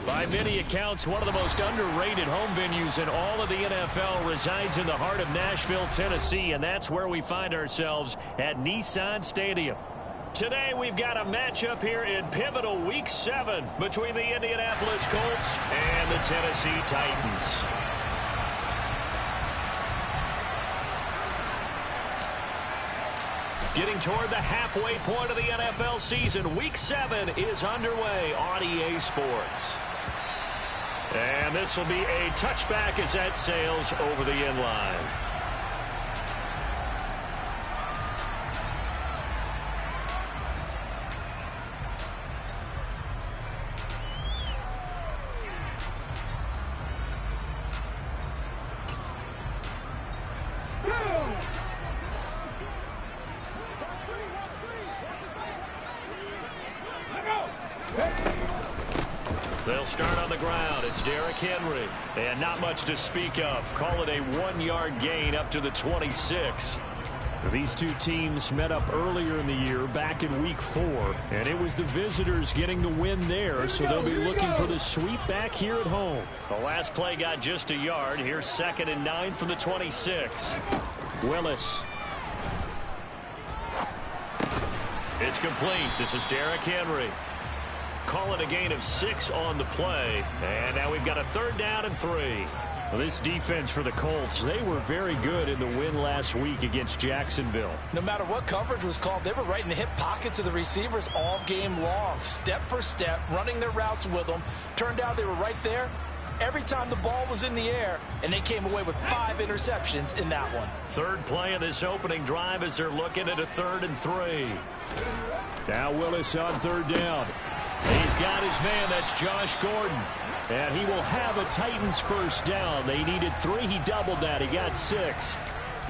By many accounts, one of the most underrated home venues in all of the NFL resides in the heart of Nashville, Tennessee, and that's where we find ourselves at Nissan Stadium. Today, we've got a matchup here in pivotal Week 7 between the Indianapolis Colts and the Tennessee Titans. Getting toward the halfway point of the NFL season, Week 7 is underway on EA Sports. And this will be a touchback as that sails over the end line. They'll start on the ground. It's Derrick Henry. And not much to speak of. Call it a 1-yard gain up to the 26. These two teams met up earlier in the year, back in Week 4. And it was the visitors getting the win there, so they'll be looking for the sweep back here at home. The last play got just a yard. Here's 2nd and 9 from the 26. Willis. It's complete. This is Derrick Henry. Call it a gain of 6 on the play. And now we've got a 3rd down and 3. Well, this defense for the Colts, they were very good in the win last week against Jacksonville. No matter what coverage was called, they were right in the hip pockets of the receivers all game long, step for step, running their routes with them. Turned out they were right there every time the ball was in the air, and they came away with 5 interceptions in that one. 3rd play of this opening drive as they're looking at a 3rd and 3. Now Willis on 3rd down. He's got his man. That's Josh Gordon. And he will have a Titans 1st down. They needed 3. He doubled that. He got 6.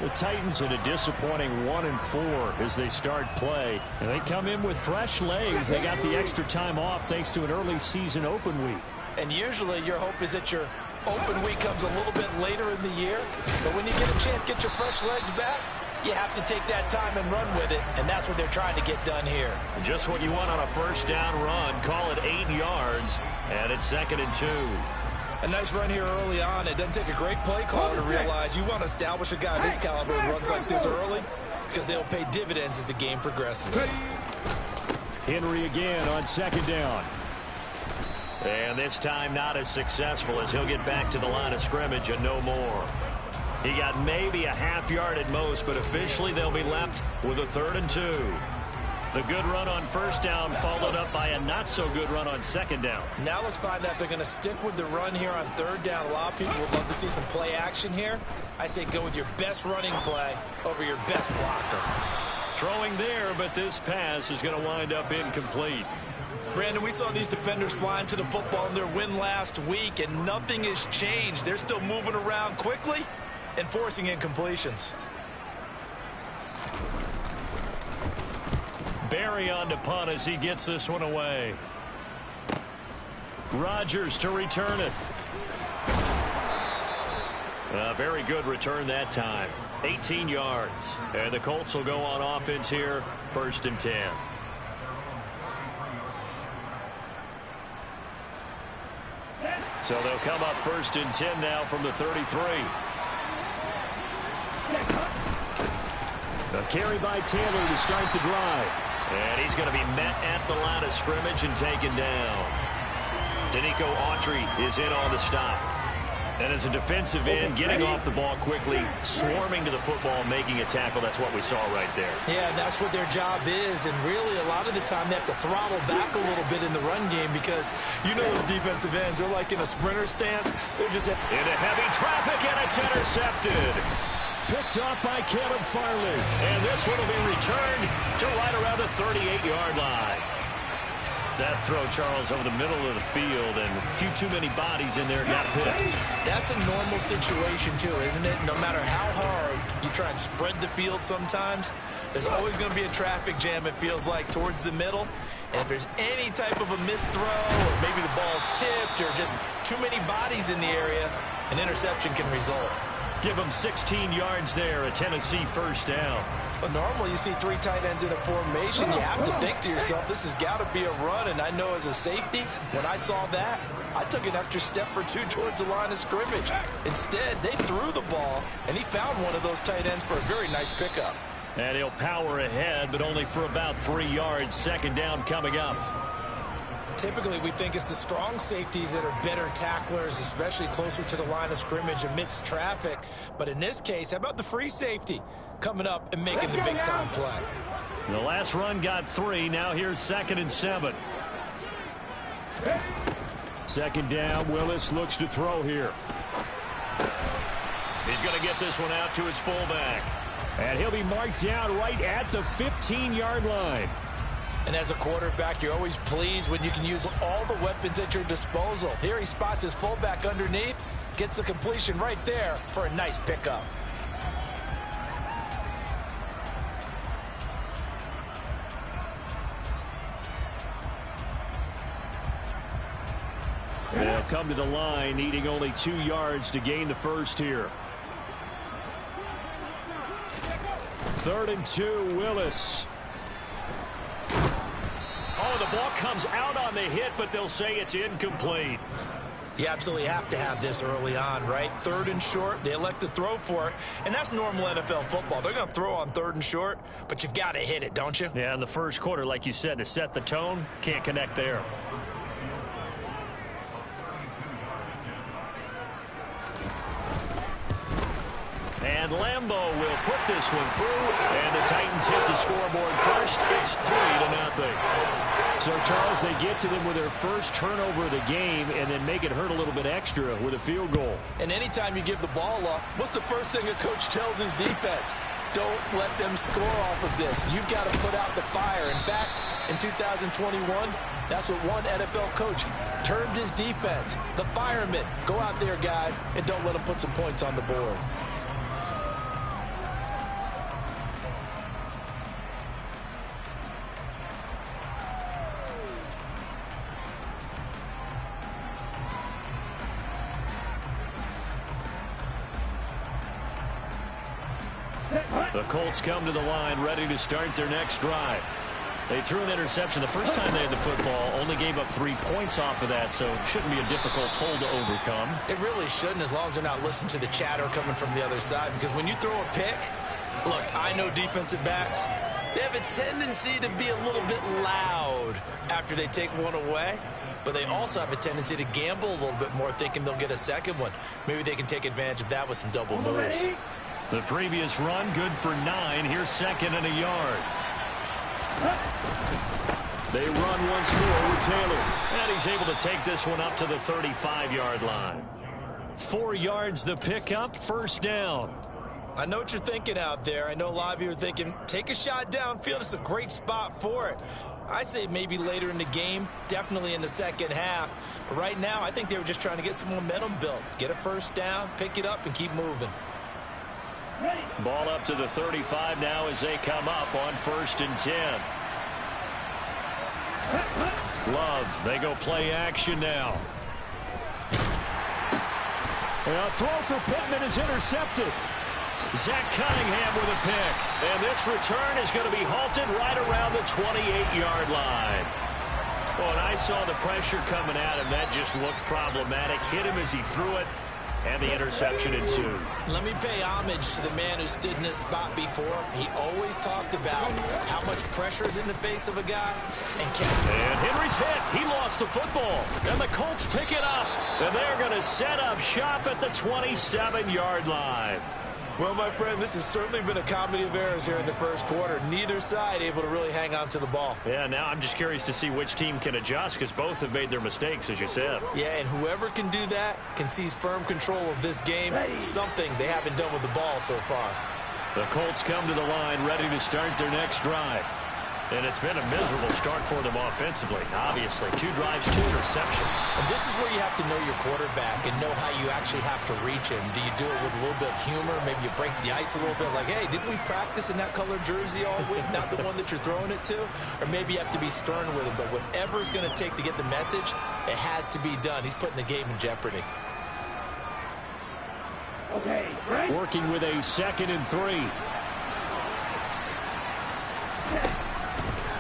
The Titans in a disappointing 1-4 as they start play. And they come in with fresh legs. They got the extra time off thanks to an early season open week. And usually your hope is that your open week comes a little bit later in the year. But when you get a chance to get your fresh legs back, you have to take that time and run with it, and that's what they're trying to get done here. Just what you want on a 1st down run. Call it 8 yards, and it's 2nd and 2. A nice run here early on. It doesn't take a great play caller to realize you want to establish a guy this caliber who runs like this early because they'll pay dividends as the game progresses. Henry again on 2nd down. And this time not as successful as he'll get back to the line of scrimmage and no more. He got maybe a half-yard at most, but officially they'll be left with a 3rd and 2. The good run on 1st down followed up by a not-so-good run on 2nd down. Now let's find out if they're going to stick with the run here on 3rd down. A lot of people would love to see some play action here. I say go with your best running play over your best blocker. Throwing there, but this pass is going to wind up incomplete. Brandon, we saw these defenders flying to the football in their win last week, and nothing has changed. They're still moving around quickly and forcing incompletions. Barry on to punt as he gets this one away. Rodgers to return it. A very good return that time. 18 yards. And the Colts will go on offense here, 1st and 10. So they'll come up 1st and 10 now from the 33. A carry by Taylor to start the drive. And he's going to be met at the line of scrimmage and taken down. Danico Autry is in on the stop. And as a defensive end, getting off the ball quickly, swarming to the football, making a tackle, that's what we saw right there. Yeah, that's what their job is. And really, a lot of the time, they have to throttle back a little bit in the run game because you know those defensive ends, they're like in a sprinter stance. They're just into heavy traffic, and it's intercepted. Picked off by Caleb Farley. And this one will be returned to right around the 38-yard line. That throw, Charles, over the middle of the field, and a few too many bodies in there got picked. That's a normal situation, too, isn't it? No matter how hard you try and spread the field sometimes, there's always going to be a traffic jam, it feels like, towards the middle. And if there's any type of a missed throw, or maybe the ball's tipped, or just too many bodies in the area, an interception can result. Give them 16 yards there, a Tennessee 1st down. But normally you see 3 tight ends in a formation. You have to think to yourself, this has got to be a run. And I know as a safety, when I saw that, I took an extra step or two towards the line of scrimmage. Instead, they threw the ball, and he found one of those tight ends for a very nice pickup. And he'll power ahead, but only for about 3 yards. Second down coming up. Typically, we think it's the strong safeties that are better tacklers, especially closer to the line of scrimmage amidst traffic. But in this case, how about the free safety coming up and making the big-time play? The last run got 3. Now here's 2nd and 7. Second down. Willis looks to throw here. He's going to get this one out to his fullback. And he'll be marked down right at the 15-yard line. And as a quarterback, you're always pleased when you can use all the weapons at your disposal. Here he spots his fullback underneath, gets the completion right there for a nice pickup. They'll come to the line, needing only 2 yards to gain the first here. 3rd and 2, Willis. Oh, the ball comes out on the hit, but they'll say it's incomplete. You absolutely have to have this early on, right? 3rd and short, they elect to throw for it, and that's normal NFL football. They're going to throw on 3rd and short, but you've got to hit it, don't you? Yeah, in the first quarter, like you said, to set the tone, can't connect there. And Lambeau will put this one through, and the Titans hit the scoreboard first. It's 3-0. So, Charles, they get to them with their first turnover of the game and then make it hurt a little bit extra with a field goal. And anytime you give the ball up, what's the first thing a coach tells his defense? Don't let them score off of this. You've got to put out the fire. In fact, in 2021, that's what one NFL coach termed his defense. The firemen. Go out there, guys, and don't let them put some points on the board. The Colts come to the line, ready to start their next drive. They threw an interception the first time they had the football, only gave up 3 points off of that, so it shouldn't be a difficult hole to overcome. It really shouldn't, as long as they're not listening to the chatter coming from the other side, because when you throw a pick, look, I know defensive backs, they have a tendency to be a little bit loud after they take one away, but they also have a tendency to gamble a little bit more, thinking they'll get a second one. Maybe they can take advantage of that with some double moves. The previous run, good for 9. Here's 2nd and a yard. They run once more with Taylor. And he's able to take this one up to the 35-yard line. 4 yards the pickup, first down. I know what you're thinking out there. I know a lot of you are thinking, take a shot downfield. It's a great spot for it. I'd say maybe later in the game, definitely in the second half. But right now, I think they were just trying to get some momentum built. Get a first down, pick it up, and keep moving. Ball up to the 35 now as they come up on 1st and 10. Love, they go play action now. And a throw for Pittman is intercepted. Zach Cunningham with a pick. And this return is going to be halted right around the 28-yard line. Well, and I saw the pressure coming at him. That just looked problematic. Hit him as he threw it. And the interception ensued. Let me pay homage to the man who stood in this spot before. He always talked about how much pressure is in the face of a guy. And Henry's hit. He lost the football. And the Colts pick it up. And they're going to set up shop at the 27-yard line. Well, my friend, this has certainly been a comedy of errors here in the first quarter. Neither side able to really hang on to the ball. Yeah, now I'm just curious to see which team can adjust, because both have made their mistakes, as you said. Yeah, and whoever can do that can seize firm control of this game, something they haven't done with the ball so far. The Colts come to the line, ready to start their next drive. And it's been a miserable start for them offensively, obviously. 2 drives, 2 interceptions. And this is where you have to know your quarterback and know how you actually have to reach him. Do you do it with a little bit of humor? Maybe you break the ice a little bit, like, hey, didn't we practice in that color jersey all week, not the one that you're throwing it to? Or maybe you have to be stern with him. But whatever it's going to take to get the message, it has to be done. He's putting the game in jeopardy. Okay, right. Working with a 2nd and 3.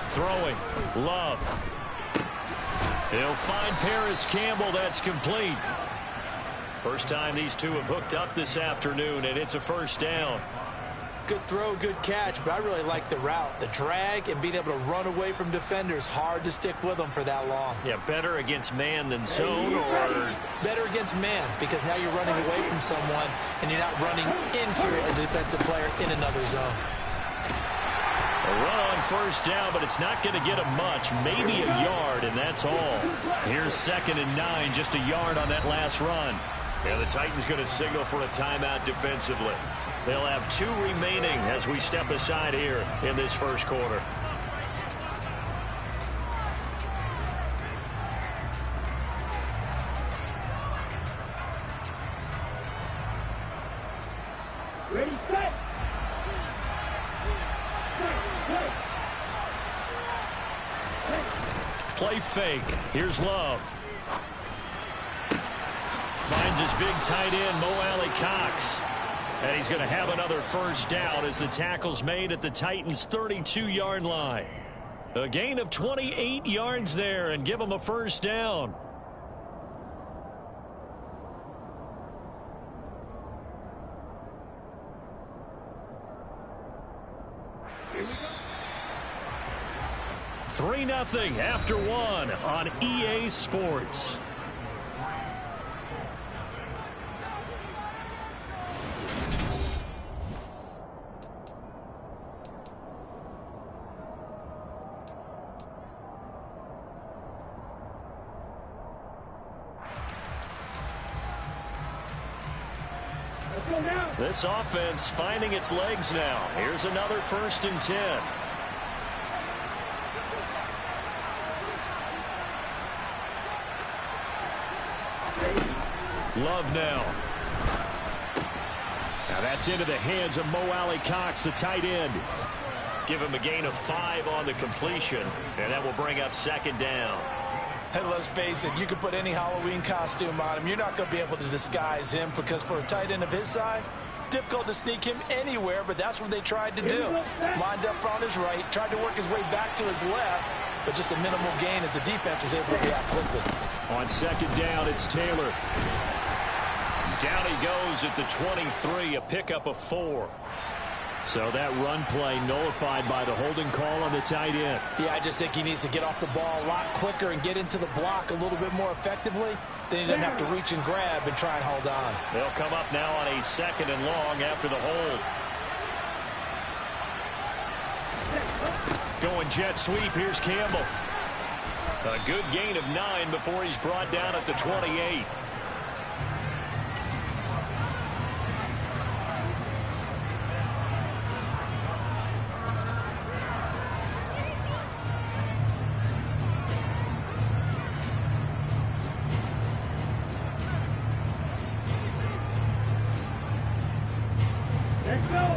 Throwing. Love. He'll find Paris Campbell. That's complete. First time these two have hooked up this afternoon, and it's a first down. Good throw, good catch, but I really like the route. The drag and being able to run away from defenders, hard to stick with them for that long. Yeah, better against man than zone, or? Better against man, because now you're running away from someone and you're not running into a defensive player in another zone. A run on first down, but it's not going to get him much, maybe a yard, and that's all. Here's 2nd and 9, just a yard on that last run. And the Titans going to signal for a timeout defensively. They'll have 2 remaining as we step aside here in this first quarter. Ready, set. Play fake. Here's Love. Finds his big tight end, Mo Alley-Cox. And he's going to have another first down as the tackle's made at the Titans' 32-yard line. A gain of 28 yards there and give him a first down. Here we go. 3-0 after 1 on EA Sports. This offense finding its legs now. Here's another 1st and 10. Love now. Now that's into the hands of Mo Alley-Cox, the tight end. Give him a gain of 5 on the completion, and that will bring up 2nd down. And let's face it, you can put any Halloween costume on him. You're not going to be able to disguise him because for a tight end of his size, difficult to sneak him anywhere, but that's what they tried to do. Lined up on his right, tried to work his way back to his left, but just a minimal gain as the defense was able to react quickly. On 2nd down, it's Taylor. Down he goes at the 23, a pickup of 4. So that run play nullified by the holding call on the tight end. Yeah, I just think he needs to get off the ball a lot quicker and get into the block a little bit more effectively. Then he doesn't have to reach and grab and try and hold on. They'll come up now on a 2nd and long after the hold. Going jet sweep, here's Campbell. A good gain of 9 before he's brought down at the 28.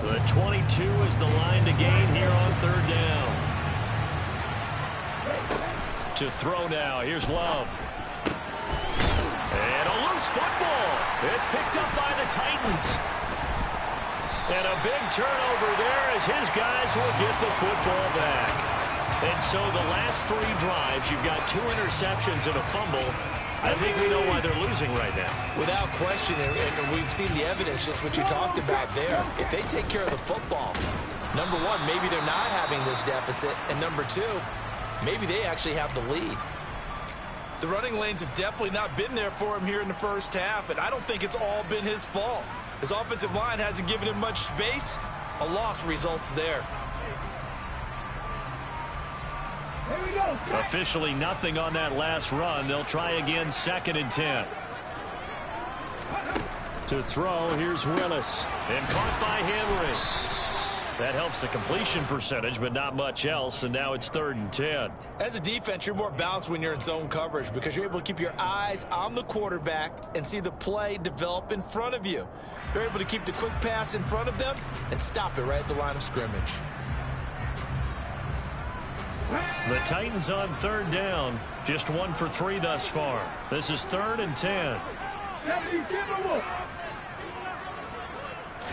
The 22 is the line to gain here on 3rd down. To throw now. Here's Love. And a loose football. It's picked up by the Titans. And a big turnover there as his guys will get the football back. And so the last 3 drives, you've got 2 interceptions and a fumble. I think we know why they're losing right now. Without question, and we've seen the evidence, just what you talked about there. If they take care of the football, number 1, maybe they're not having this deficit, and number 2, maybe they actually have the lead. The running lanes have definitely not been there for him here in the first half, and I don't think it's all been his fault. His offensive line hasn't given him much space. A loss results there. Here we go. Officially nothing on that last run. They'll try again 2nd and 10. To throw, here's Willis. And caught by Henry. That helps the completion percentage, but not much else, and now it's 3rd and 10. As a defense, you're more balanced when you're in zone coverage because you're able to keep your eyes on the quarterback and see the play develop in front of you. They're able to keep the quick pass in front of them and stop it right at the line of scrimmage. The Titans on 3rd down, just 1 for 3 thus far. This is 3rd and 10.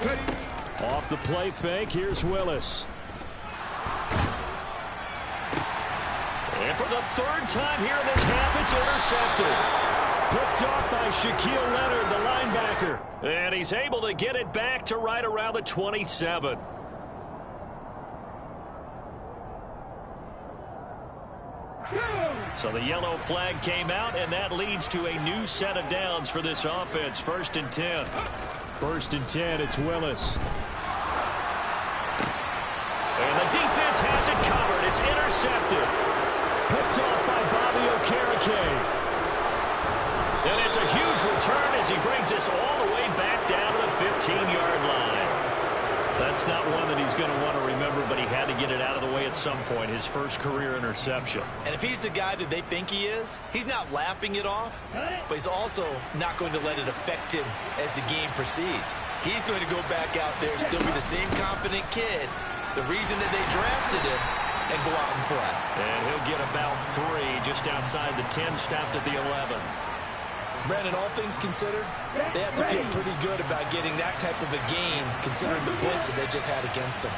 Ready. Off the play fake, here's Willis. And for the third time here in this half, it's intercepted. Picked off by Shaquille Leonard, the linebacker. And he's able to get it back to right around the 27. So the yellow flag came out, and that leads to a new set of downs for this offense. 1st and 10. 1st and 10, it's Willis. And the defense has it covered. It's intercepted. Picked off by Bobby Okereke. And it's a huge return as he brings us all the way back down to the 15-yard line. That's not one that he's going to want to remember, but he had to get it out of the way at some point, his first career interception. And if he's the guy that they think he is, he's not laughing it off, but he's also not going to let it affect him as the game proceeds. He's going to go back out there, still be the same confident kid, the reason that they drafted him, and go out and play. And he'll get about 3 just outside the 10, stopped at the 11. Brandon, all things considered, they have to feel pretty good about getting that type of a game, considering the blitz that they just had against them.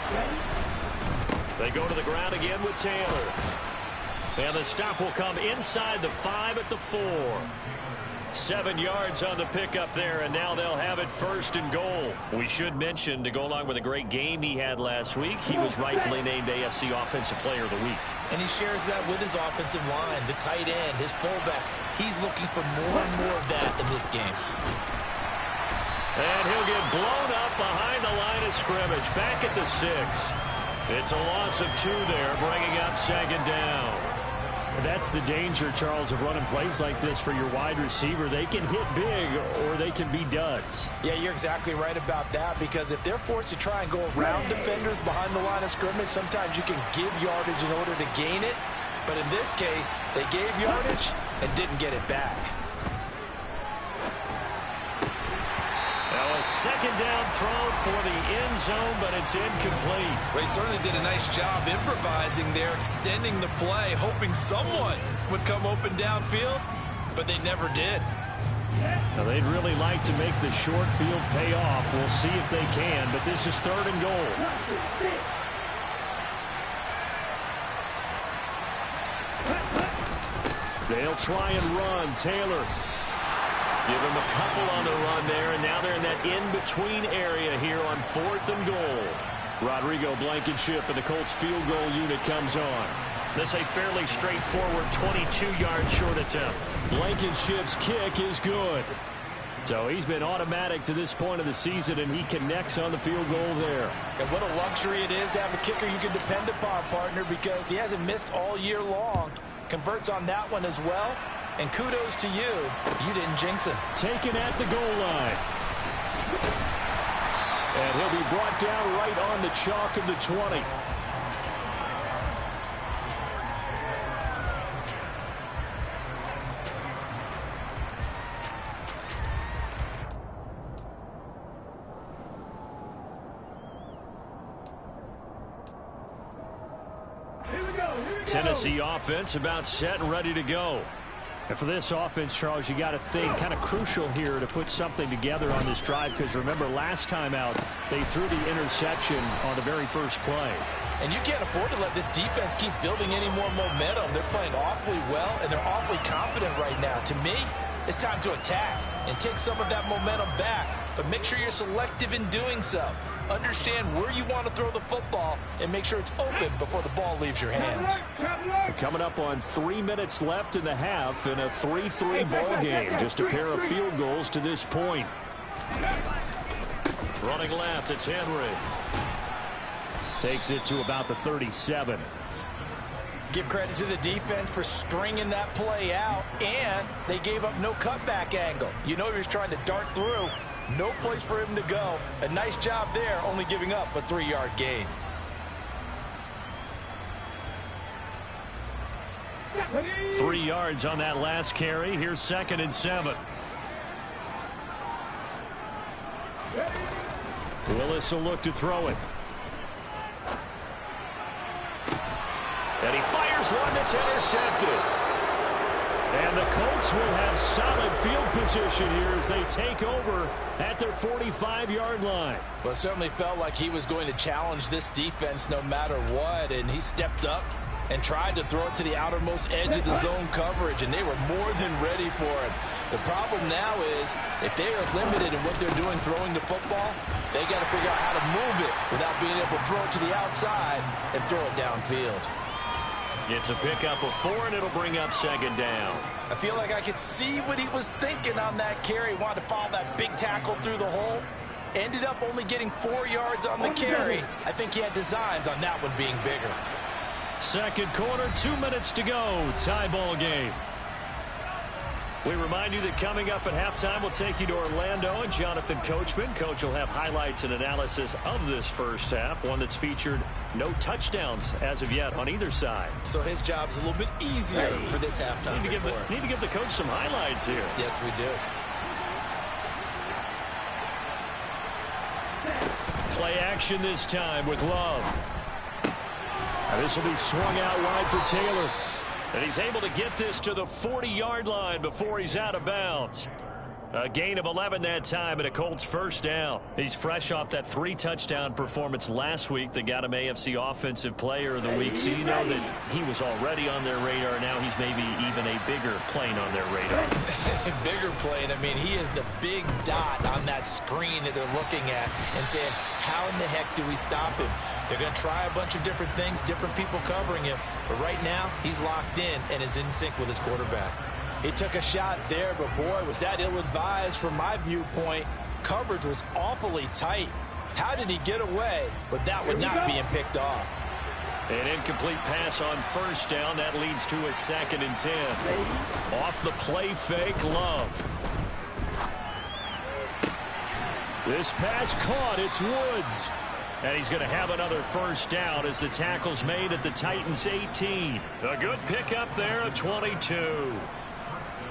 They go to the ground again with Taylor. And the stop will come inside the 5 at the 4. 7 yards on the pickup there, and now they'll have it 1st and goal. We should mention, to go along with a great game he had last week, he was rightfully named AFC Offensive Player of the Week. And he shares that with his offensive line, the tight end, his fullback. He's looking for more and more of that in this game. And he'll get blown up behind the line of scrimmage, back at the 6. It's a loss of 2 there, bringing up 2nd down. That's the danger, Charles, of running plays like this for your wide receiver. They can hit big or they can be duds. Yeah, you're exactly right about that, because if they're forced to try and go around defenders behind the line of scrimmage, sometimes you can give yardage in order to gain it. But in this case, they gave yardage and didn't get it back. Now a 2nd down throw for the end zone, but it's incomplete. Well, he certainly did a nice job improvising there, extending the play, hoping someone would come open downfield, but they never did. Now they'd really like to make the short field pay off. We'll see if they can, but this is 3rd and goal. They'll try and run. Taylor. Give him a couple on the run there, and now they're in that in-between area here on 4th and goal. Rodrigo Blankenship and the Colts field goal unit comes on. This a fairly straightforward 22-yard short attempt. Blankenship's kick is good. So he's been automatic to this point of the season, and he connects on the field goal there. And what a luxury it is to have a kicker you can depend upon, partner, because he hasn't missed all year long. Converts on that one as well. And kudos to you. You didn't jinx him. Taken at the goal line. And he'll be brought down right on the chalk of the 20. Tennessee offense about set and ready to go. And for this offense, Charles, you got to think kind of crucial here to put something together on this drive, because remember last time out they threw the interception on the very first play. And you can't afford to let this defense keep building any more momentum. They're playing awfully well, and they're awfully confident right now. To me, it's time to attack and take some of that momentum back, but make sure you're selective in doing so. Understand where you want to throw the football and make sure it's open before the ball leaves your hands. Coming up on 3 minutes left in the half in a 3-3 ball game. Just a pair of field goals to this point. Running left, it's Henry. Takes it to about the 37. Give credit to the defense for stringing that play out, and they gave up no cutback angle. You know he was trying to dart through. No place for him to go. A nice job there, only giving up a 3-yard gain. Three yards on that last carry. Here's 2nd and 7. Willis will look to throw it. And he fires one that's intercepted. And the Colts will have solid field position here as they take over at their 45-yard line. Well, it certainly felt like he was going to challenge this defense no matter what, and he stepped up, and tried to throw it to the outermost edge of the zone coverage, and they were more than ready for it. The problem now is if they are limited in what they're doing throwing the football, they got to figure out how to move it without being able to throw it to the outside and throw it downfield. It's a pickup of 4, and it'll bring up second down. I feel like I could see what he was thinking on that carry. Wanted to follow that big tackle through the hole. Ended up only getting 4 yards on the carry. I think he had designs on that one being bigger. Second quarter, 2 minutes to go. Tie ball game. We remind you that coming up at halftime, we'll take you to Orlando and Jonathan Coachman. Coach will have highlights and analysis of this first half, one that's featured no touchdowns as of yet on either side. So his job's a little bit easier for this halftime. Need to give the coach some highlights here. Yes, we do. Play action this time with Love. Now this will be swung out wide for Taylor. And he's able to get this to the 40-yard line before he's out of bounds. A gain of 11 that time and a Colts first down. He's fresh off that 3-touchdown performance last week that got him AFC Offensive Player of the Week. So you know that he was already on their radar. Now he's maybe even a bigger plane on their radar. Bigger plane. I mean, he is the big dot on that screen that they're looking at and saying, how in the heck do we stop him? They're going to try a bunch of different things, different people covering him. But right now, he's locked in and is in sync with his quarterback. He took a shot there, but boy, was that ill-advised from my viewpoint. Coverage was awfully tight. How did he get away with that one not being picked off? An incomplete pass on first down. That leads to a 2nd and 10. Off the play fake, Love. This pass caught. It's Woods. And he's going to have another first down as the tackle's made at the Titans' 18. A good pickup there at 22.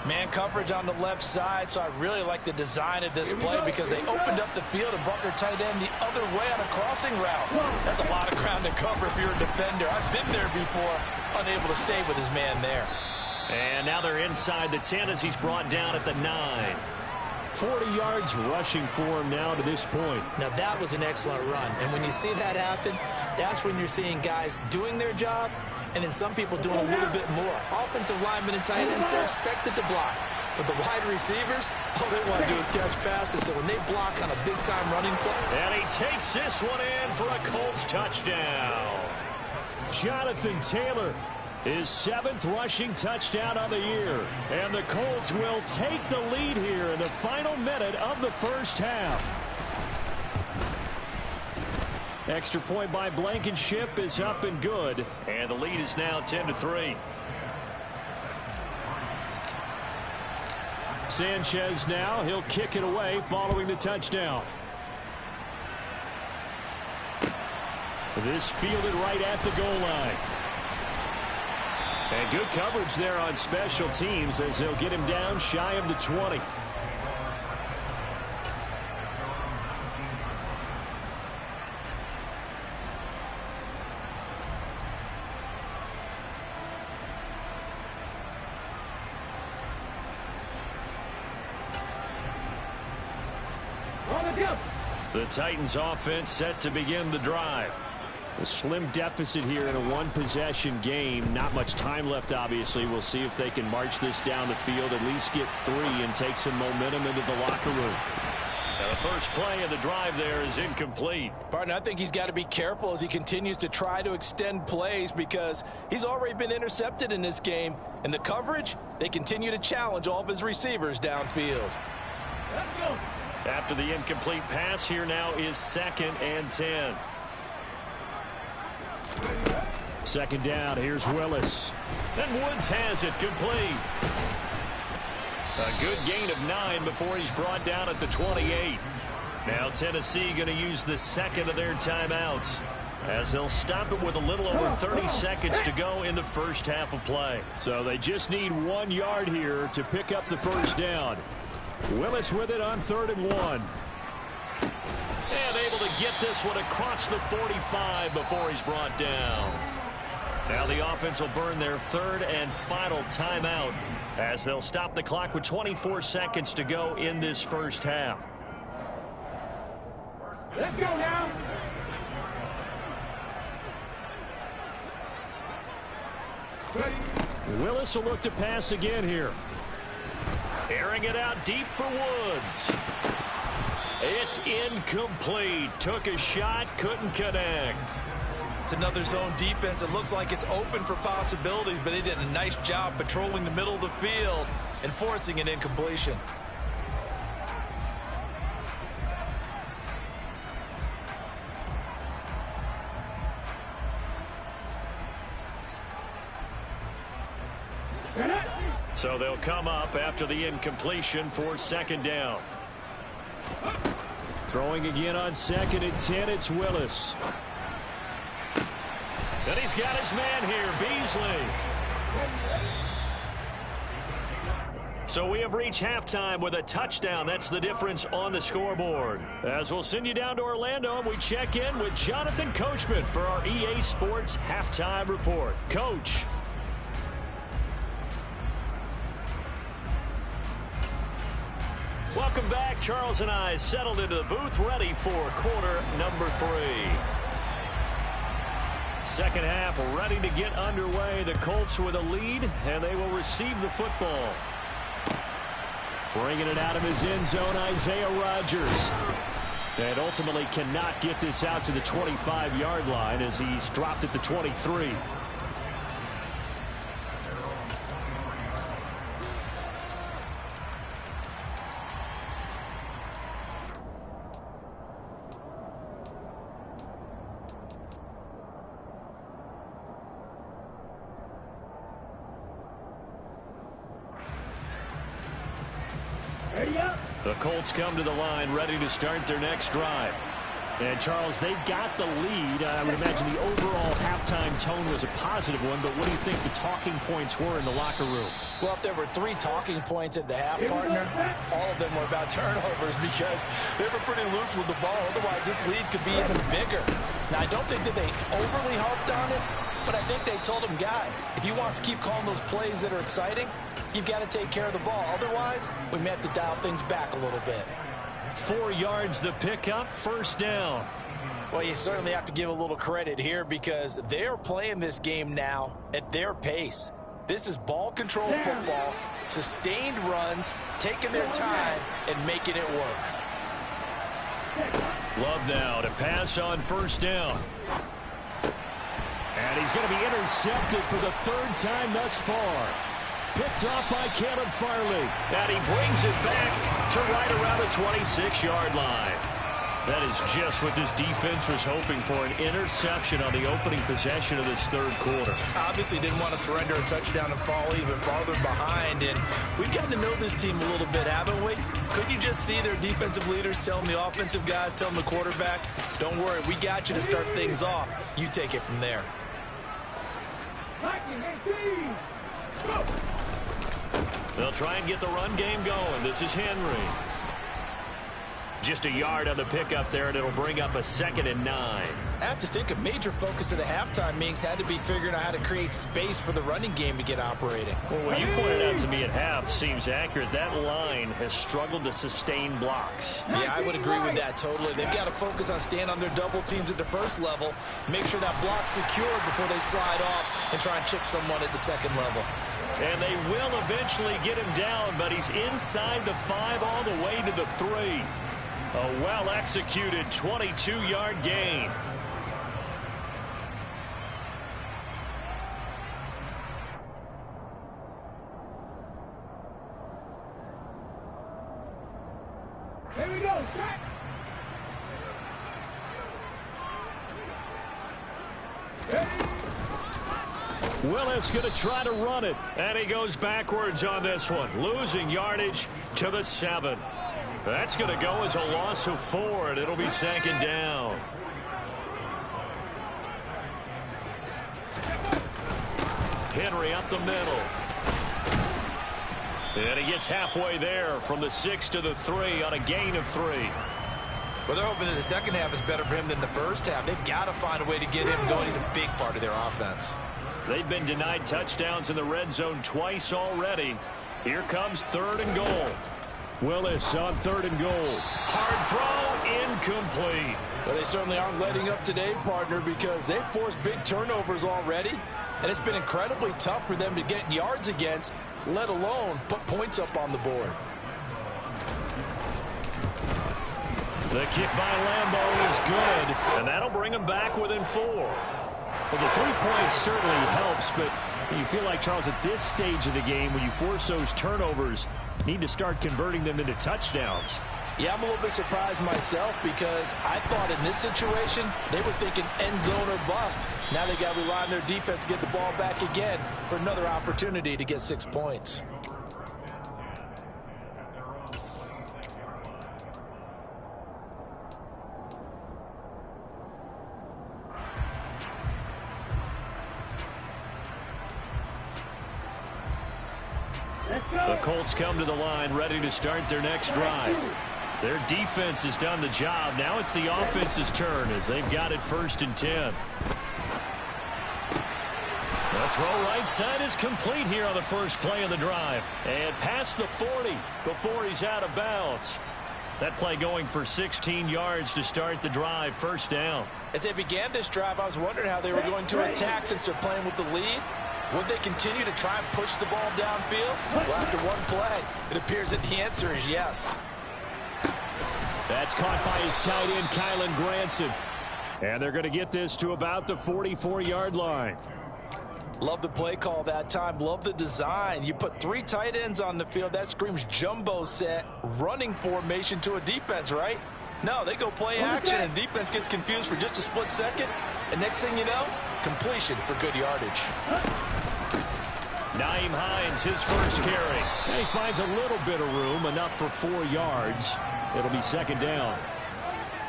Man coverage on the left side, so I really like the design of this play because they opened up the field and brought their tight end the other way on a crossing route. That's a lot of ground to cover if you're a defender. I've been there before, unable to stay with his man there. And now they're inside the 10 as he's brought down at the 9. 40 yards rushing for him now to this point. Now that was an excellent run, and when you see that happen, that's when you're seeing guys doing their job and then some people doing a little bit more. Offensive linemen and tight ends, they're expected to block. But the wide receivers, all they want to do is catch passes. So when they block on a big-time running play. And he takes this one in for a Colts touchdown. Jonathan Taylor, his 7th rushing touchdown of the year. And the Colts will take the lead here in the final minute of the first half. Extra point by Blankenship is up and good. And the lead is now 10-3. Sanchez now, he'll kick it away following the touchdown. This fielded right at the goal line. And good coverage there on special teams as they'll get him down shy of the 20. The Titans offense set to begin the drive. A slim deficit here in a one-possession game. Not much time left, obviously. We'll see if they can march this down the field, at least get 3 and take some momentum into the locker room. Now the first play of the drive there is incomplete. Partner, I think he's got to be careful as he continues to try to extend plays because he's already been intercepted in this game. And the coverage, they continue to challenge all of his receivers downfield. Let's go. After the incomplete pass, here now is 2nd and 10. Second down, here's Willis. And Woods has it complete. A good gain of 9 before he's brought down at the 28. Now Tennessee going to use the 2nd of their timeouts as they'll stop it with a little over 30 seconds to go in the first half of play. So they just need 1 yard here to pick up the first down. Willis with it on 3rd and 1. And able to get this one across the 45 before he's brought down. Now the offense will burn their 3rd and final timeout as they'll stop the clock with 24 seconds to go in this first half. Let's go now. Willis will look to pass again here. Airing it out deep for Woods. It's incomplete. Took a shot, couldn't connect. It's another zone defense. It looks like it's open for possibilities, but they did a nice job patrolling the middle of the field and forcing an incompletion. So they'll come up after the incompletion for second down. Throwing again on 2nd and 10, it's Willis. And he's got his man here, Beasley. So we have reached halftime with a touchdown. That's the difference on the scoreboard. As we'll send you down to Orlando, and we check in with Jonathan Coachman for our EA Sports Halftime Report. Coach. Welcome back. Charles and I settled into the booth, ready for quarter number 3. Second half ready to get underway. The Colts with a lead, and they will receive the football. Bringing it out of his end zone, Isaiah Rodgers. And ultimately cannot get this out to the 25-yard line as he's dropped at the 23. The Colts come to the line ready to start their next drive. And, Charles, they've got the lead. I would imagine the overall halftime tone was a positive one, but what do you think the talking points were in the locker room? Well, if there were 3 talking points at the half, partner, all of them were about turnovers because they were pretty loose with the ball. Otherwise, this lead could be even bigger. Now, I don't think that they overly harped on it, but I think they told them, guys, if you want to keep calling those plays that are exciting, you've got to take care of the ball. Otherwise, we may have to dial things back a little bit. 4 yards the pickup, first down. Well, you certainly have to give a little credit here because they're playing this game now at their pace. This is ball control football, sustained runs, taking their time, and making it work. Love now to pass on first down. And he's going to be intercepted for the 3rd time thus far. Picked off by Caleb Farley. And he brings it back to right around the 26-yard line. That is just what this defense was hoping for, an interception on the opening possession of this 3rd quarter. Obviously didn't want to surrender a touchdown and fall even farther behind. And we've gotten to know this team a little bit, haven't we? Could you just see their defensive leaders telling the offensive guys, telling the quarterback, don't worry, we got you to start things off. You take it from there. They'll try and get the run game going. This is Henry. Just a yard on the pickup there, and it'll bring up a 2nd and 9. I have to think a major focus of the halftime meetings had to be figuring out how to create space for the running game to get operating. Well, what you pointed out to me at half seems accurate. That line has struggled to sustain blocks. Yeah, I would agree with that totally. They've got to focus on staying on their double teams at the first level, make sure that block's secured before they slide off and try and chip someone at the 2nd level. And they will eventually get him down, but he's inside the 5 all the way to the 3. A well-executed 22-yard gain. Here we go, set. Willis going to try to run it, and he goes backwards on this one, losing yardage to the 7. That's going to go as a loss of 4, and it'll be 2nd down. Henry up the middle. And he gets halfway there from the 6 to the 3 on a gain of 3. Well, they're hoping that the 2nd half is better for him than the 1st half. They've got to find a way to get him going. He's a big part of their offense. They've been denied touchdowns in the red zone twice already. Here comes 3rd and goal. Willis on 3rd and goal. Hard throw, incomplete. Well, they certainly aren't letting up today, partner, because they've forced big turnovers already. And it's been incredibly tough for them to get yards against, let alone put points up on the board. The kick by Lambeau is good, and that'll bring him back within 4. Well, the 3 points certainly helps, but you feel like, Charles, at this stage of the game, when you force those turnovers, need to start converting them into touchdowns. Yeah, I'm a little bit surprised myself because I thought in this situation they were thinking end zone or bust. Now they got to rely on their defense to get the ball back again for another opportunity to get 6 points. The Colts come to the line ready to start their next drive. Their defense has done the job. Now it's the offense's turn as they've got it 1st and 10. The throw right side is complete here on the first play of the drive. And past the 40 before he's out of bounds. That play going for 16 yards to start the drive, 1st down. As they began this drive, I was wondering how they were going to attack since they're playing with the lead. Would they continue to try and push the ball downfield? Well, after one play, it appears that the answer is yes. That's caught by his tight end, Kylen Granson. And they're going to get this to about the 44-yard line. Love the play call that time. Love the design. You put 3 tight ends on the field. That screams jumbo set, running formation to a defense, right? No, they go play action, and defense gets confused for just a split second. And next thing you know, completion for good yardage. Nyheim Hines, his first carry. And he finds a little bit of room, enough for 4 yards. It'll be 2nd down.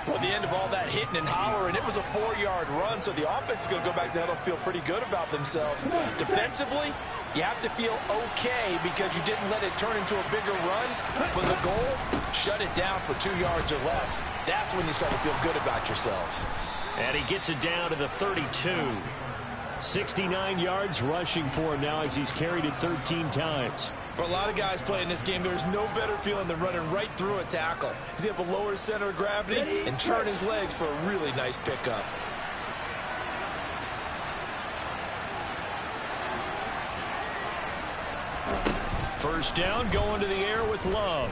Well, the end of all that hitting and hollering, it was a 4-yard run, so the offense is going to go back there and feel pretty good about themselves. Defensively, you have to feel okay because you didn't let it turn into a bigger run. But the goal, shut it down for 2 yards or less. That's when you start to feel good about yourselves. And he gets it down to the 32. 69 yards rushing for him now as he's carried it 13 times. For a lot of guys playing this game, there's no better feeling than running right through a tackle. He's able to lower his center of gravity and turn his legs for a really nice pickup. First down, going to the air with Love.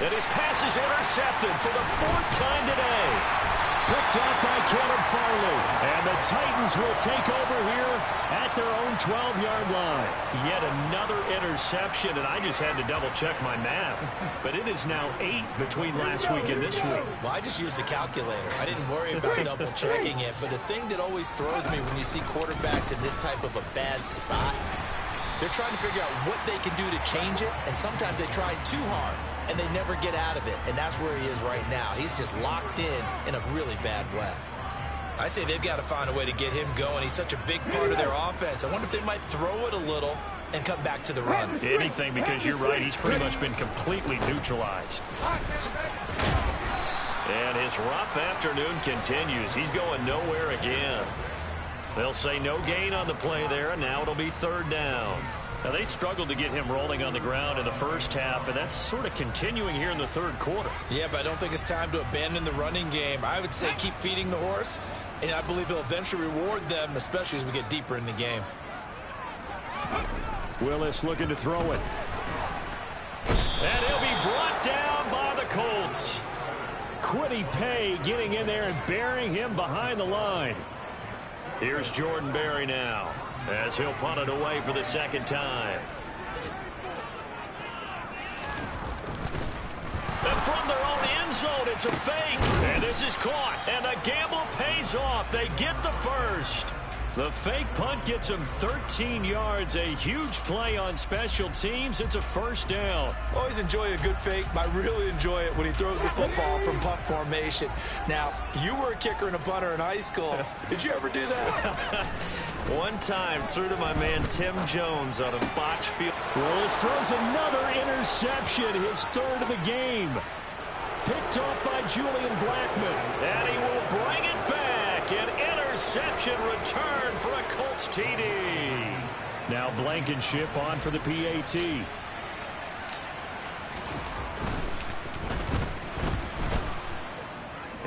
And his pass is intercepted for the 4th time today. Picked up by Caleb Farley. And the Titans will take over here at their own 12-yard line. Yet another interception, and I just had to double-check my math. But it is now 8 between last week and this week. Well, I just used the calculator. I didn't worry about double-checking it. But the thing that always throws me when you see quarterbacks in this type of a bad spot, they're trying to figure out what they can do to change it, and sometimes they try too hard, and they never get out of it, and that's where he is right now. He's just locked in a really bad way. I'd say they've got to find a way to get him going. He's such a big part of their offense. I wonder if they might throw it a little and come back to the run. Anything, because you're right. He's pretty much been completely neutralized. And his rough afternoon continues. He's going nowhere again. They'll say no gain on the play there, and now it'll be 3rd down. Now, they struggled to get him rolling on the ground in the first half, and that's sort of continuing here in the 3rd quarter. Yeah, but I don't think it's time to abandon the running game. I would say keep feeding the horse, and I believe he'll eventually reward them, especially as we get deeper in the game. Willis looking to throw it. And he'll be brought down by the Colts. Quiddy Pay getting in there and burying him behind the line. Here's Jordan Berry now, as he'll punt it away for the 2nd time. And from their own end zone, it's a fake. And this is caught, and the gamble pays off. They get the first. The fake punt gets him 13 yards. A huge play on special teams. It's a 1st down. Always enjoy a good fake, but I really enjoy it when he throws the football from punt formation. Now, you were a kicker and a punter in high school. Did you ever do that? One time, threw to my man Tim Jones on a botch field. Willis throws another interception, his 3rd of the game. Picked off by Julian Blackman. And he will bring it back. An interception return for a Colts TD. Now Blankenship on for the PAT.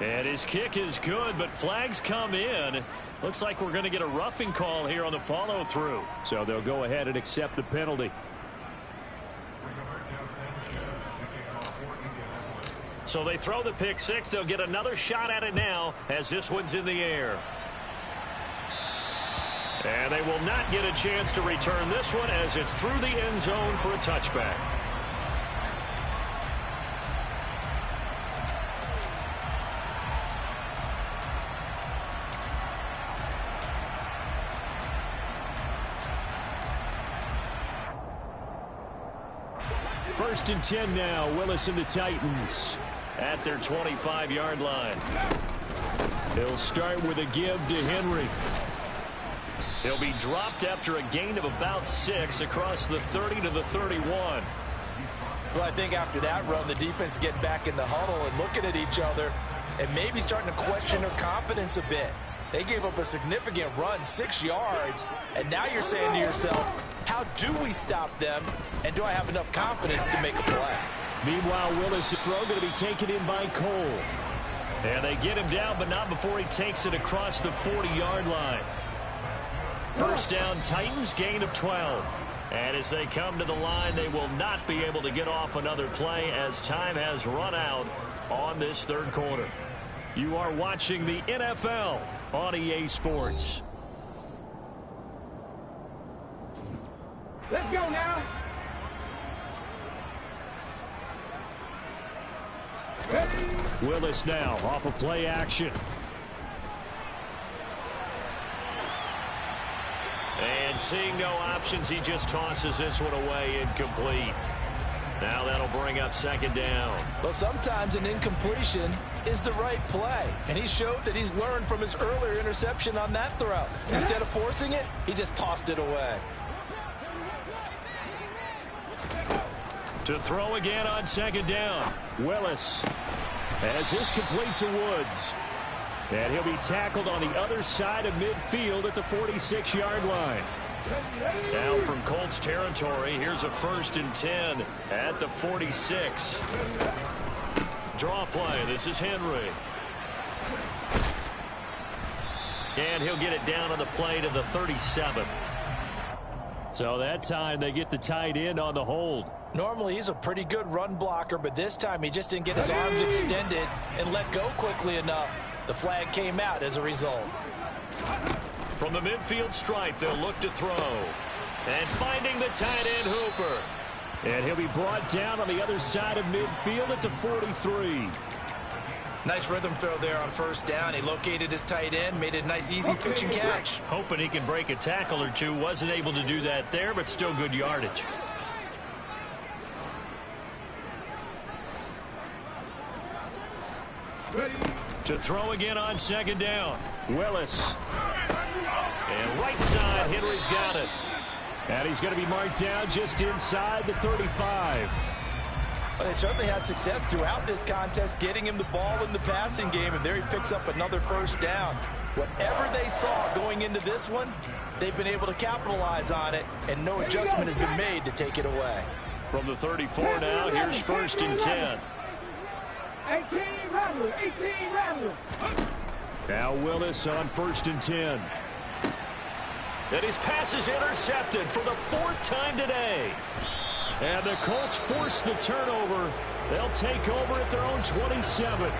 And his kick is good, but flags come in. Looks like we're going to get a roughing call here on the follow-through. So they'll go ahead and accept the penalty. So they throw the pick six. They'll get another shot at it now as this one's in the air. And they will not get a chance to return this one as it's through the end zone for a touchback. First and 10 now. Willis and the Titans at their 25-yard line. He'll start with a give to Henry. He'll be dropped after a gain of about 6 across the 30 to the 31. Well, I think after that run, the defense getting back in the huddle and looking at each other and maybe starting to question their confidence a bit. They gave up a significant run, 6 yards, and now you're saying to yourself, how do we stop them, and do I have enough confidence to make a play? Meanwhile, Willis' throw going to be taken in by Cole. And they get him down, but not before he takes it across the 40-yard line. First down, Titans, gain of 12. And as they come to the line, they will not be able to get off another play as time has run out on this third quarter. You are watching the NFL on EA Sports. Let's go now. Ready? Willis now off of play action. And seeing no options, he just tosses this one away, incomplete. Now that'll bring up second down. Well, sometimes an incompletion is the right play, and he showed that he's learned from his earlier interception on that throw. Instead of forcing it, he just tossed it away. To throw again on second down. Willis as this complete to Woods. And he'll be tackled on the other side of midfield at the 46-yard line. Now from Colts territory, here's a first and 10 at the 46. Draw play. This is Henry. And he'll get it down on the play to the 37. So that time they get the tight end on the hold. Normally he's a pretty good run blocker, but this time he just didn't get his arms extended and let go quickly enough. The flag came out as a result. From the midfield stripe, they'll look to throw. And finding the tight end Hooper. And he'll be brought down on the other side of midfield at the 43. Nice rhythm throw there on first down. He located his tight end, made it a nice easy pitch and catch. Hoping he can break a tackle or two. Wasn't able to do that there, but still good yardage. Ready? To throw again on second down. Willis. And right side, Henry's got it. And he's going to be marked down just inside the 35. Well, they certainly had success throughout this contest, getting him the ball in the passing game, and there he picks up another first down. Whatever they saw going into this one, they've been able to capitalize on it, and no adjustment has been made to take it away. From the 34 now, here's first and 10. 18 Rattler, 18 Rattler. Now Willis on first and 10. And his pass is intercepted for the 4th time today. And the Colts force the turnover. They'll take over at their own 27.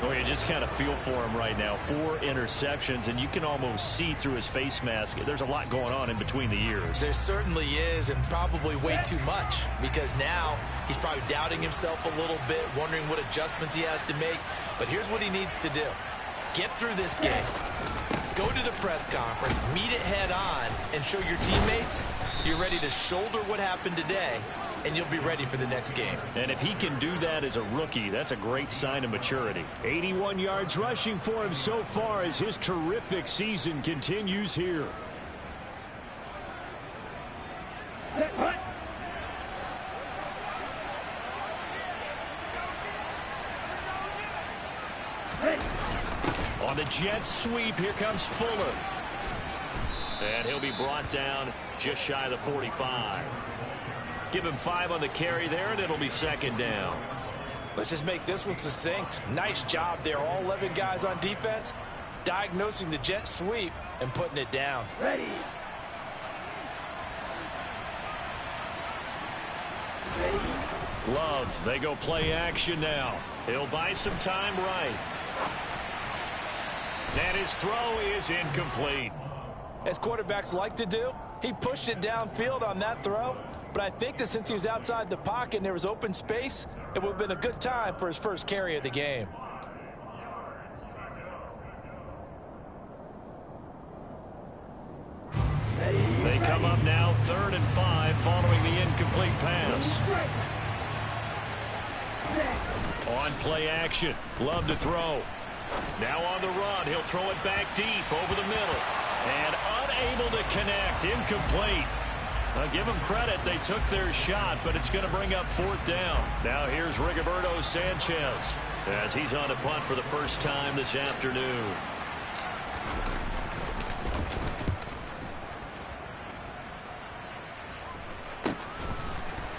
Oh, you just kind of feel for him right now. 4 interceptions, and you can almost see through his face mask. There's a lot going on in between the ears. There certainly is, and probably way too much, because now he's probably doubting himself a little bit, wondering what adjustments he has to make. But here's what he needs to do. Get through this game. Go to the press conference, meet it head on, and show your teammates you're ready to shoulder what happened today, and you'll be ready for the next game. And if he can do that as a rookie, that's a great sign of maturity. 81 yards rushing for him so far as his terrific season continues here. On the jet sweep, here comes Fuller. And he'll be brought down just shy of the 45. Give him 5 on the carry there, and it'll be second down. Let's just make this one succinct. Nice job there. All 11 guys on defense, diagnosing the jet sweep and putting it down. Ready. Love, they go play action now. He'll buy some time right. And his throw is incomplete. As quarterbacks like to do, he pushed it downfield on that throw. But I think that since he was outside the pocket and there was open space, it would have been a good time for his first carry of the game. They come up now 3rd and 5 following the incomplete pass. On play action. Love to throw. Now on the run. He'll throw it back deep over the middle. And unable to connect. Incomplete. I'll give them credit. They took their shot, but it's going to bring up 4th down. Now here's Rigoberto Sanchez as he's on a punt for the first time this afternoon.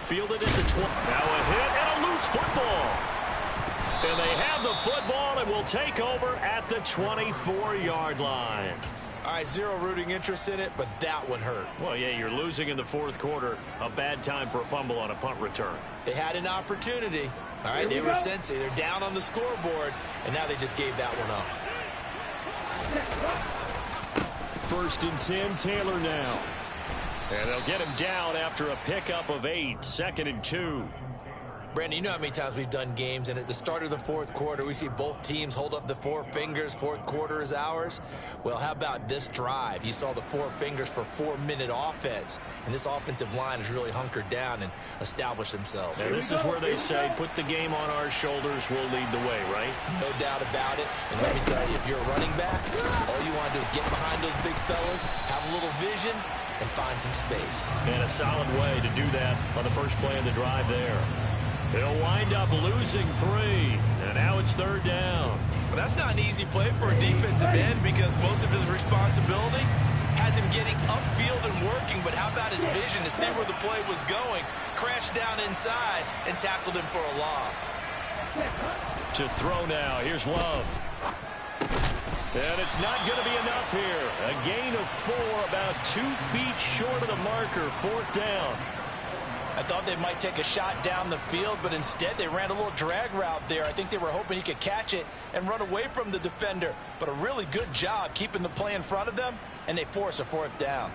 Fielded at the 20. Now a hit and a loose football. And they have the football and will take over at the 24-yard line. All right, zero rooting interest in it, but that one hurt. Well, yeah, you're losing in the 4th quarter. A bad time for a fumble on a punt return. They had an opportunity. All right, they were sensing. They're down on the scoreboard, and now they just gave that one up. 1st and 10, Taylor now. And they'll get him down after a pickup of 8. 2nd and 2. Brandon, you know how many times we've done games, and at the start of the 4th quarter, we see both teams hold up the 4 fingers. 4th quarter is ours. Well, how about this drive? You saw the 4 fingers for 4-minute offense, and this offensive line has really hunkered down and established themselves. And this is where they say, put the game on our shoulders, we'll lead the way, right? No doubt about it. And let me tell you, if you're a running back, all you want to do is get behind those big fellas, have a little vision, and find some space. And a solid way to do that on the first play of the drive there. They'll wind up losing 3, and now it's 3rd down. Well, that's not an easy play for a defensive end because most of his responsibility has him getting upfield and working, but how about his vision to see where the play was going, crashed down inside, and tackled him for a loss. To throw now, here's Love. And it's not going to be enough here. A gain of 4, about 2 feet short of the marker, 4th down. I thought they might take a shot down the field, but instead they ran a little drag route there. I think they were hoping he could catch it and run away from the defender. But a really good job keeping the play in front of them, and they force a 4th down.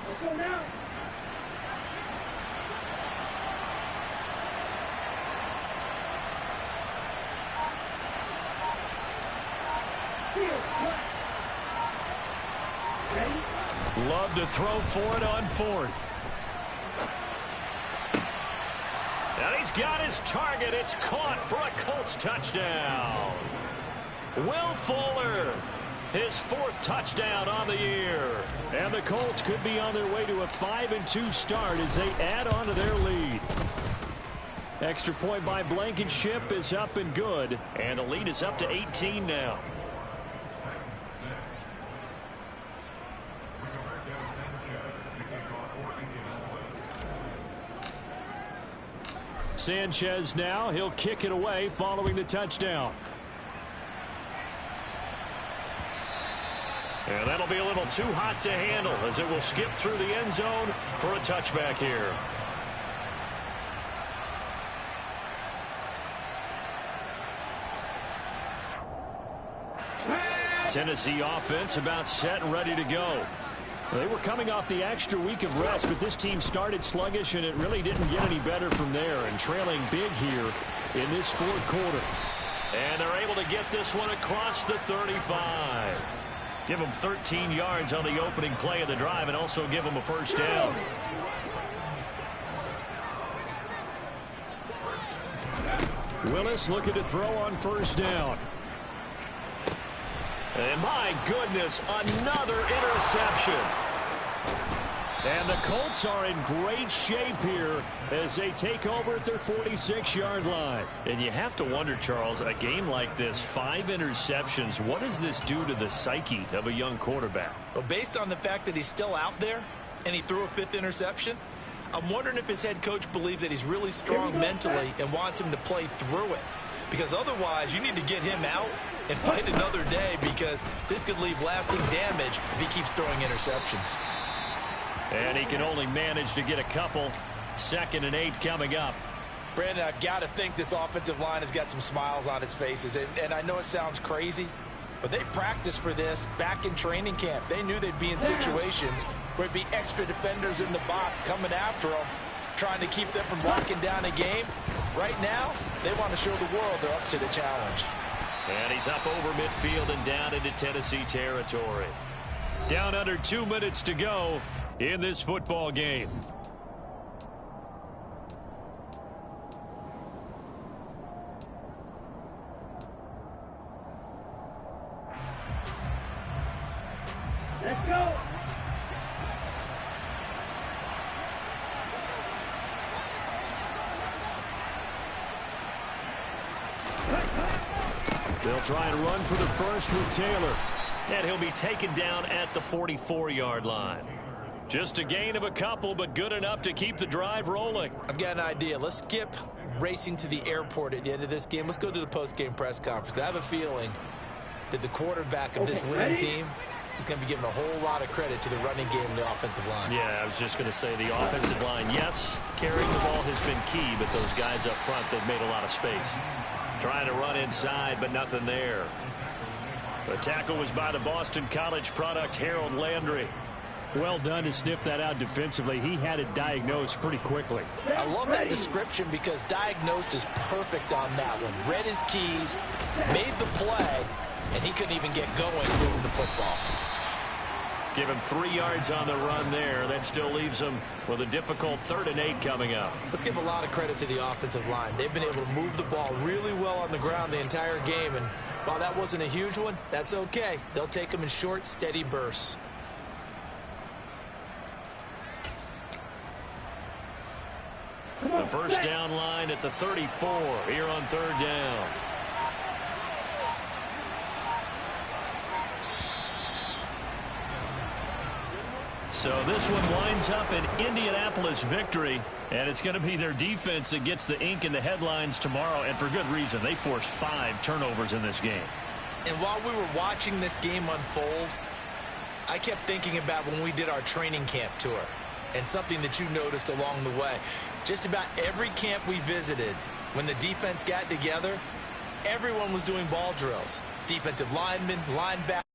Let's go now. Love to throw for it on 4th. And he's got his target. It's caught for a Colts touchdown. Will Fuller, his 4th touchdown on the year. And the Colts could be on their way to a 5-2 start as they add on to their lead. Extra point by Blankenship is up and good. And the lead is up to 18 now. Sanchez now. He'll kick it away following the touchdown. And that'll be a little too hot to handle as it will skip through the end zone for a touchback here. Tennessee offense about set and ready to go. They were coming off the extra week of rest, but this team started sluggish, and it really didn't get any better from there, and trailing big here in this 4th quarter. And they're able to get this one across the 35. Give them 13 yards on the opening play of the drive and also give them a 1st down. Willis looking to throw on 1st down. And my goodness, another interception. And the Colts are in great shape here as they take over at their 46-yard line. And you have to wonder, Charles, a game like this, 5 interceptions, what does this do to the psyche of a young quarterback? Well, based on the fact that he's still out there and he threw a 5th interception, I'm wondering if his head coach believes that he's really strong mentally and wants him to play through it. Because otherwise, you need to get him out and fight another day, because this could leave lasting damage if he keeps throwing interceptions. And he can only manage to get a couple. 2nd and 8 coming up. Brandon, I've got to think this offensive line has got some smiles on its faces. And I know it sounds crazy, but they practiced for this back in training camp. They knew they'd be in situations where there'd be extra defenders in the box coming after them, trying to keep them from locking down a game. Right now, they want to show the world they're up to the challenge. And he's up over midfield and down into Tennessee territory. Down under 2 minutes to go in this football game. Let's go. They'll try and run for the first with Taylor. And he'll be taken down at the 44-yard line. Just a gain of a couple, but good enough to keep the drive rolling. I've got an idea. Let's skip racing to the airport at the end of this game. Let's go to the post-game press conference. I have a feeling that the quarterback of this winning team is going to be giving a whole lot of credit to the running game and the offensive line. Yeah, I was just going to say the offensive line, yes, carrying the ball has been key, but those guys up front, they've made a lot of space. Trying to run inside, but nothing there. The tackle was by the Boston College product, Harold Landry. Well done to sniff that out defensively. He had it diagnosed pretty quickly. I love that description, because diagnosed is perfect on that one. Read his keys, made the play, and he couldn't even get going moving the football. Give him 3 yards on the run there. That still leaves him with a difficult 3rd and 8 coming up. Let's give a lot of credit to the offensive line. They've been able to move the ball really well on the ground the entire game. And while that wasn't a huge one, that's okay. They'll take them in short, steady bursts. The first down line at the 34 here on 3rd down. So this one winds up an Indianapolis victory, and it's going to be their defense that gets the ink in the headlines tomorrow, and for good reason. They forced 5 turnovers in this game. And while we were watching this game unfold, I kept thinking about when we did our training camp tour, and something that you noticed along the way. Just about every camp we visited, when the defense got together, everyone was doing ball drills. Defensive linemen, linebackers.